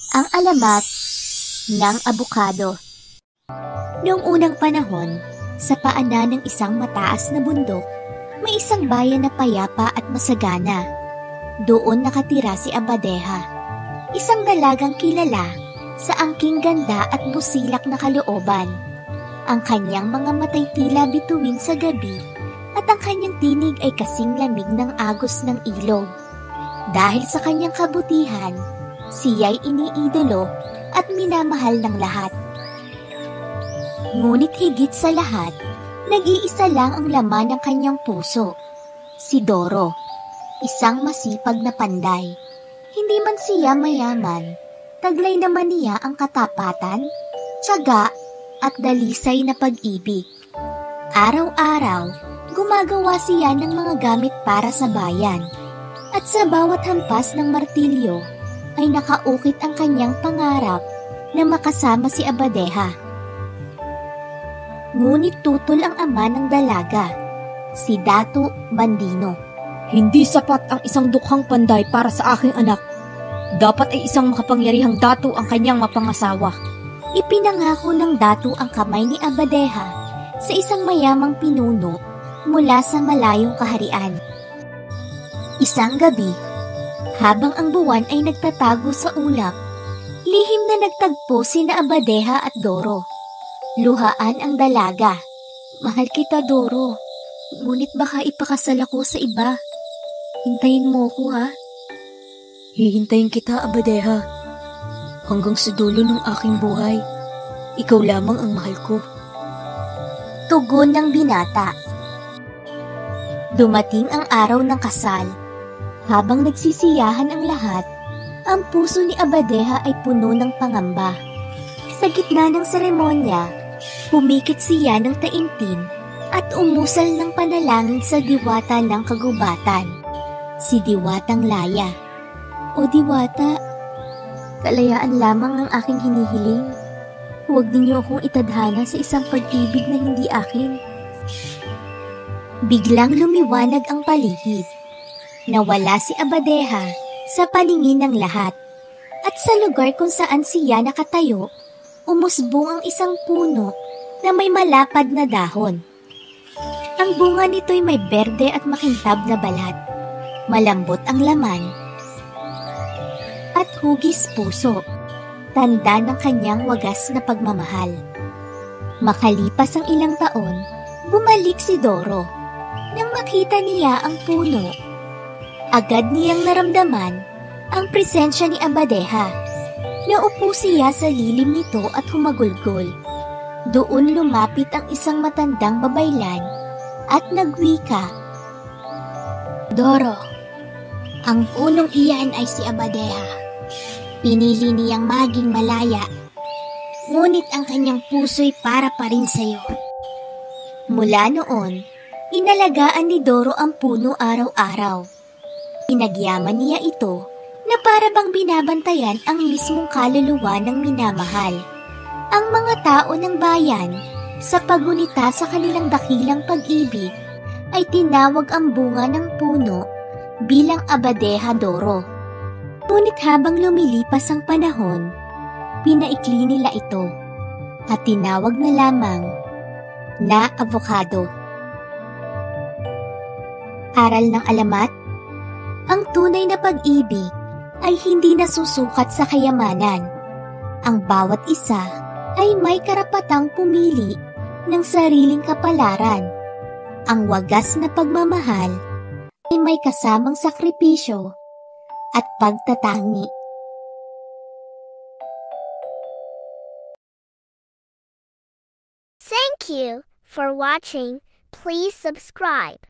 Ang alamat ng abukado. Noong unang panahon, sa paanan ng isang mataas na bundok, may isang bayan na payapa at masagana. Doon nakatira si Abadeha, isang dalagang kilala sa angking ganda at busilak na kalooban. Ang kanyang mga matay tila bituin sa gabi at ang kanyang tinig ay kasing lamig ng agos ng ilog. Dahil sa kanyang kabutihan, siya'y iniidolo at minamahal ng lahat. Ngunit higit sa lahat, nag-iisa lang ang laman ng kanyang puso, si Doro, isang masipag na panday. Hindi man siya mayaman, taglay naman niya ang katapatan, tiyaga at dalisay na pag-ibig. Araw-araw, gumagawa siya ng mga gamit para sa bayan, at sa bawat hampas ng martilyo ay nakaukit ang kanyang pangarap na makasama si Abadeha. Ngunit tutol ang ama ng dalaga, si Datu Bandino. Hindi sapat ang isang dukhang panday para sa aking anak. Dapat ay isang makapangyarihang datu ang kanyang mapangasawa. Ipinangako ng Datu ang kamay ni Abadeha sa isang mayamang pinuno mula sa malayong kaharian. Isang gabi, habang ang buwan ay nagtatago sa ulap, lihim na nagtagpo sina Abadeha at Doro. Luhaan ang dalaga. Mahal kita, Doro. Ngunit baka ipakasal ako sa iba. Hintayin mo ko, ha? Hihintayin kita, Abadeha. Hanggang sa dulo ng aking buhay, ikaw lamang ang mahal ko. Tugon ng binata. Dumating ang araw ng kasal. Habang nagsisiyahan ang lahat, ang puso ni Abadeha ay puno ng pangamba. Sa gitna ng seremonya, pumikit siya ng taimtim at umusal ng panalangin sa diwata ng kagubatan, si Diwatang Laya. O Diwata, kalayaan lamang ang aking hinihiling. Huwag ninyo akong itadhana sa isang pag-ibig na hindi akin. Biglang lumiwanag ang paligid. Nawala si Abadeha sa paningin ng lahat, at sa lugar kung saan siya nakatayo, umusbong ang isang puno na may malapad na dahon. Ang bunga nito'y may berde at makintab na balat, malambot ang laman, at hugis puso, tanda ng kanyang wagas na pagmamahal. Makalipas ang ilang taon, bumalik si Doro. Nang makita niya ang puno, agad niyang naramdaman ang presensya ni Abadeha. Naupo siya sa lilim nito at humagulgol. Doon lumapit ang isang matandang babaylan at nagwika. Doro, ang punong iyan ay si Abadeha. Pinili niyang maging malaya, ngunit ang kanyang puso'y para pa rin sa'yo. Mula noon, inalagaan ni Doro ang puno araw-araw. Pinagyaman niya ito na para bang binabantayan ang mismong kaluluwa ng minamahal. Ang mga tao ng bayan, sa pagunita sa kanilang dakilang pag-ibig, ay tinawag ang bunga ng puno bilang Abadeha Doro. Ngunit habang lumilipas ang panahon, pinaikli nila ito at tinawag na lamang na abukado. Aral ng alamat: ang tunay na pag-ibig ay hindi nasusukat sa kayamanan. Ang bawat isa ay may karapatang pumili ng sariling kapalaran. Ang wagas na pagmamahal ay may kasamang sakripisyo at pagtatangi. Thank you for watching. Please subscribe.